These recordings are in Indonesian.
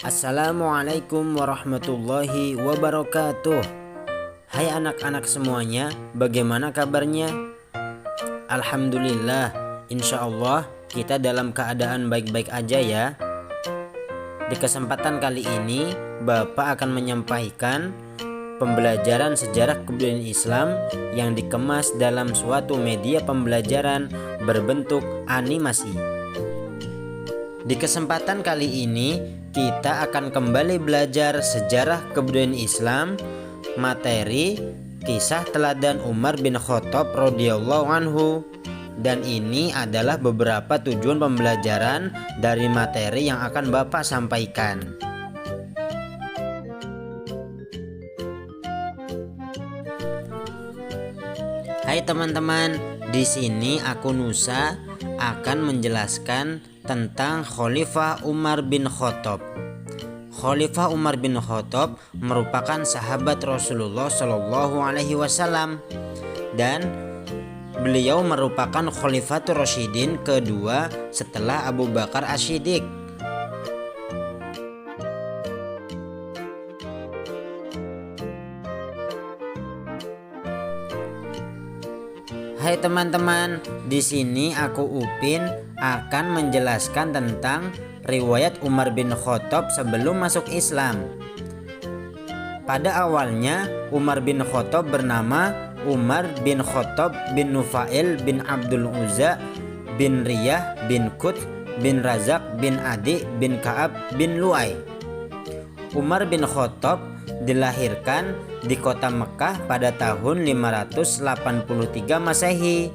Assalamualaikum warahmatullahi wabarakatuh. Hai anak-anak semuanya, bagaimana kabarnya? Alhamdulillah, insya Allah kita dalam keadaan baik-baik aja ya. Di kesempatan kali ini, Bapak akan menyampaikan pembelajaran sejarah kebudayaan Islam yang dikemas dalam suatu media pembelajaran berbentuk animasi. Di kesempatan kali ini, kita akan kembali belajar sejarah kebudayaan Islam, materi kisah teladan Umar bin Khattab radhiyallahu anhu. Dan ini adalah beberapa tujuan pembelajaran dari materi yang akan Bapak sampaikan. Hai teman-teman, di sini aku Nusa akan menjelaskan tentang Khalifah Umar bin Khattab. Khalifah Umar bin Khattab merupakan sahabat Rasulullah Shallallahu Alaihi Wasallam dan beliau merupakan Khalifatur Rasyidin kedua setelah Abu Bakar As-Siddiq. Hai teman-teman, di sini aku Upin akan menjelaskan tentang riwayat Umar bin Khattab sebelum masuk Islam. Pada awalnya Umar bin Khattab bernama Umar bin Khattab bin Nufail bin Abdul Uzza bin Riyah bin Qut bin Razak bin Adi bin Ka'ab bin Lu'ay. Umar bin Khattab dilahirkan di kota Mekah pada tahun 583 Masehi.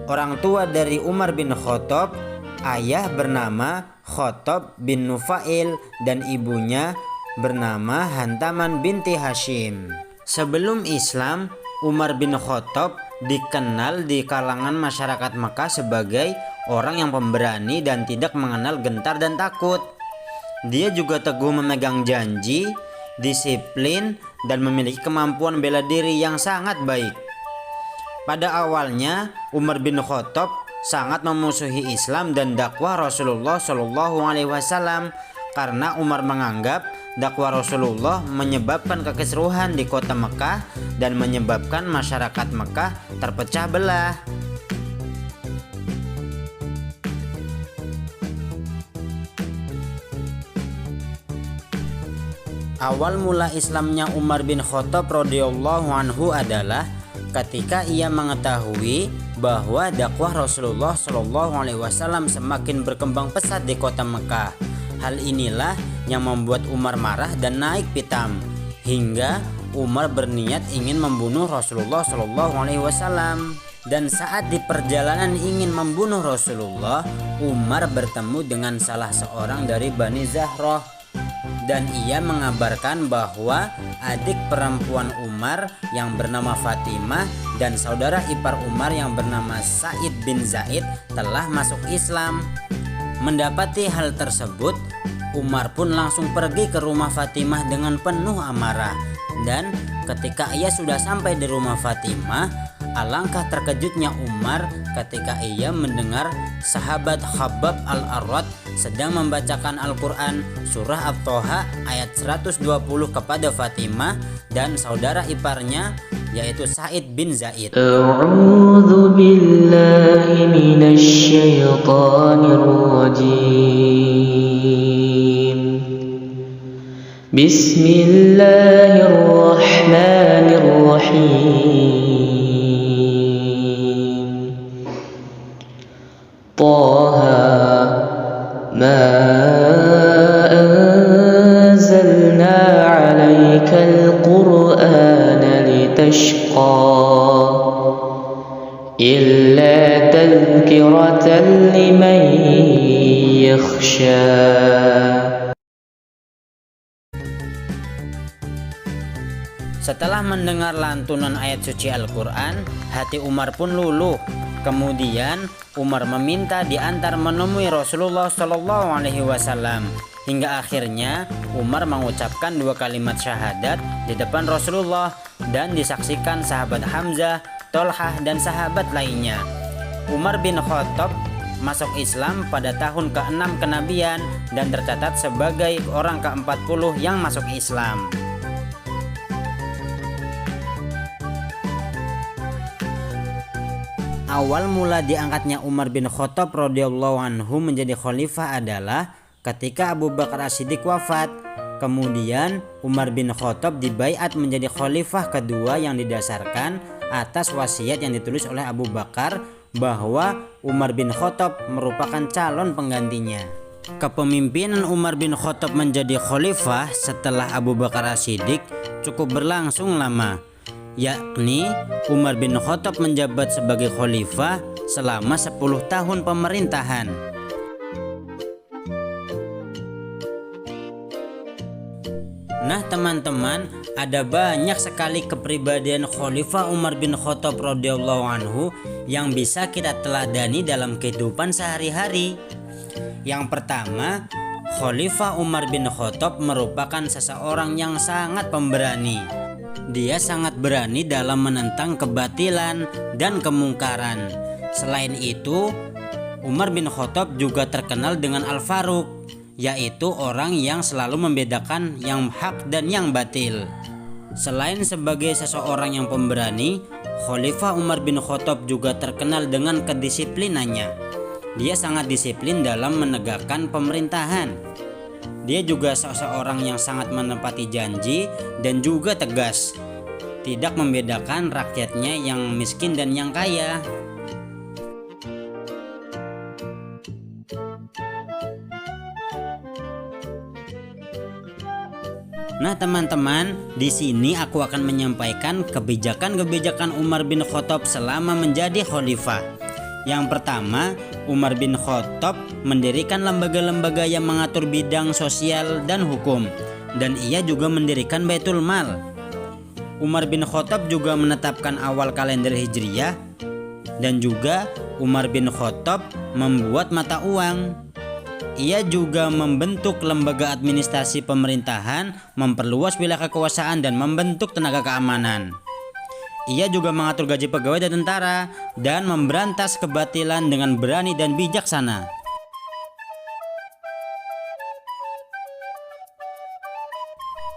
Orang tua dari Umar bin Khattab, ayah bernama Khattab bin Nufail dan ibunya bernama Hantaman binti Hashim. Sebelum Islam, Umar bin Khattab dikenal di kalangan masyarakat Mekah sebagai orang yang pemberani dan tidak mengenal gentar dan takut. Dia juga teguh memegang janji, disiplin, dan memiliki kemampuan bela diri yang sangat baik. Pada awalnya, Umar bin Khattab sangat memusuhi Islam dan dakwah Rasulullah Shallallahu Alaihi Wasallam karena Umar menganggap dakwah Rasulullah menyebabkan kekisruhan di kota Mekah dan menyebabkan masyarakat Mekah terpecah belah. Awal mula Islamnya Umar bin Khattab radhiyallahu anhu adalah ketika ia mengetahui bahwa dakwah Rasulullah Shallallahu Alaihi Wasallam semakin berkembang pesat di kota Mekah. Hal inilah yang membuat Umar marah dan naik pitam, hingga Umar berniat ingin membunuh Rasulullah Shallallahu Alaihi Wasallam. Dan saat di perjalanan ingin membunuh Rasulullah, Umar bertemu dengan salah seorang dari Bani Zahrah. Dan ia mengabarkan bahwa adik perempuan Umar yang bernama Fatimah dan saudara ipar Umar yang bernama Sa'id bin Zaid telah masuk Islam. Mendapati hal tersebut, Umar pun langsung pergi ke rumah Fatimah dengan penuh amarah. Dan ketika ia sudah sampai di rumah Fatimah, alangkah terkejutnya Umar ketika ia mendengar sahabat Khabbab al-Arad sedang membacakan Al-Quran surah At-Toha ayat 120 kepada Fatimah dan saudara iparnya yaitu Sa'id bin Zaid. A'udzu billahi minasy syaithanir rajim. Bismillahirrahmanirrahim. Taha ma anzalna 'alaikal qur'ana litashqa illa tadhkiratan liman yakhsha. Setelah mendengar lantunan ayat suci Al-Quran, hati Umar pun luluh. Kemudian Umar meminta diantar menemui Rasulullah Shallallahu Alaihi Wasallam. Hingga akhirnya Umar mengucapkan 2 kalimat syahadat di depan Rasulullah dan disaksikan sahabat Hamzah, Tolhah, dan sahabat lainnya. Umar bin Khattab masuk Islam pada tahun ke-6 kenabian dan tercatat sebagai orang ke-40 yang masuk Islam. Awal mula diangkatnya Umar bin Khattab radhiyallahu anhu menjadi khalifah adalah ketika Abu Bakar As-Siddiq wafat. Kemudian Umar bin Khattab dibaiat menjadi khalifah kedua yang didasarkan atas wasiat yang ditulis oleh Abu Bakar bahwa Umar bin Khattab merupakan calon penggantinya. Kepemimpinan Umar bin Khattab menjadi khalifah setelah Abu Bakar As-Siddiq cukup berlangsung lama, yakni Umar bin Khattab menjabat sebagai khalifah selama 10 tahun pemerintahan. Nah teman-teman, ada banyak sekali kepribadian Khalifah Umar bin Khattab radhiyallahu anhu yang bisa kita teladani dalam kehidupan sehari-hari. Yang pertama, Khalifah Umar bin Khattab merupakan seseorang yang sangat pemberani. Dia sangat berani dalam menentang kebatilan dan kemungkaran. Selain itu, Umar bin Khattab juga terkenal dengan Al-Faruq, yaitu orang yang selalu membedakan yang hak dan yang batil. Selain sebagai seseorang yang pemberani, Khalifah Umar bin Khattab juga terkenal dengan kedisiplinannya. Dia sangat disiplin dalam menegakkan pemerintahan. Dia juga seseorang yang sangat menepati janji dan juga tegas, tidak membedakan rakyatnya yang miskin dan yang kaya. Nah teman-teman, di sini aku akan menyampaikan kebijakan-kebijakan Umar bin Khattab selama menjadi khalifah. Yang pertama, Umar bin Khattab mendirikan lembaga-lembaga yang mengatur bidang sosial dan hukum, dan ia juga mendirikan Baitul Mal. Umar bin Khattab juga menetapkan awal kalender Hijriyah, dan juga Umar bin Khattab membuat mata uang. Ia juga membentuk lembaga administrasi pemerintahan, memperluas wilayah kekuasaan, dan membentuk tenaga keamanan. Ia juga mengatur gaji pegawai dan tentara, dan memberantas kebatilan dengan berani dan bijaksana.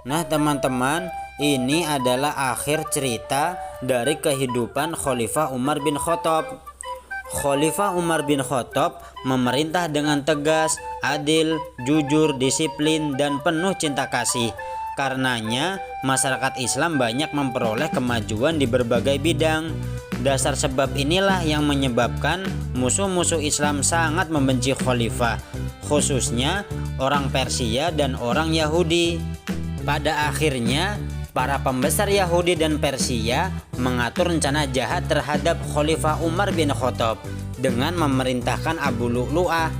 Nah teman-teman, ini adalah akhir cerita dari kehidupan Khalifah Umar bin Khattab. Khalifah Umar bin Khattab memerintah dengan tegas, adil, jujur, disiplin, dan penuh cinta kasih. Karenanya, masyarakat Islam banyak memperoleh kemajuan di berbagai bidang. Dasar sebab inilah yang menyebabkan musuh-musuh Islam sangat membenci khalifah, khususnya orang Persia dan orang Yahudi. Pada akhirnya, para pembesar Yahudi dan Persia mengatur rencana jahat terhadap Khalifah Umar bin Khattab dengan memerintahkan Abu Lu'lu'ah.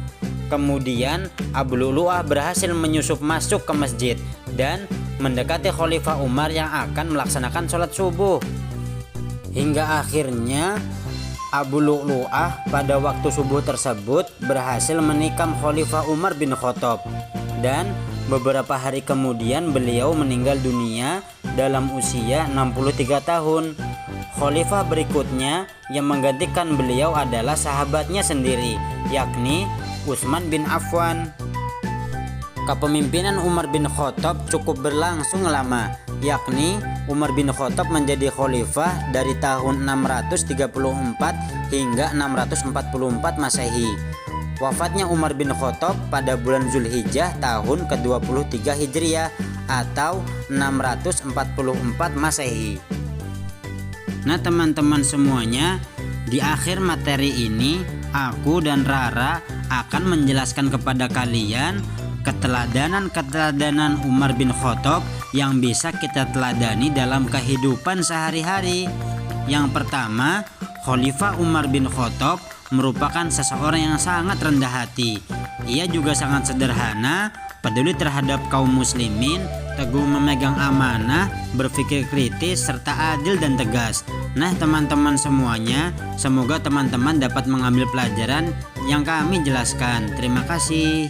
Kemudian Abu Lu'lu'ah berhasil menyusup masuk ke masjid dan mendekati Khalifah Umar yang akan melaksanakan sholat subuh. Hingga akhirnya Abu Lu'lu'ah pada waktu subuh tersebut berhasil menikam Khalifah Umar bin Khattab, dan beberapa hari kemudian beliau meninggal dunia dalam usia 63 tahun. Khalifah berikutnya yang menggantikan beliau adalah sahabatnya sendiri, yakni Utsman bin Affan. Kepemimpinan Umar bin Khattab cukup berlangsung lama, yakni Umar bin Khattab menjadi khalifah dari tahun 634 hingga 644 Masehi. Wafatnya Umar bin Khattab pada bulan Zulhijjah tahun ke-23 Hijriah atau 644 Masehi. Nah teman-teman semuanya, di akhir materi ini aku dan Rara akan menjelaskan kepada kalian keteladanan Umar bin Khattab yang bisa kita teladani dalam kehidupan sehari-hari. Yang pertama, Khalifah Umar bin Khattab merupakan seseorang yang sangat rendah hati. Ia juga sangat sederhana, peduli terhadap kaum muslimin, teguh memegang amanah, berpikir kritis, serta adil dan tegas. Nah teman-teman semuanya, semoga teman-teman dapat mengambil pelajaran yang kami jelaskan. Terima kasih.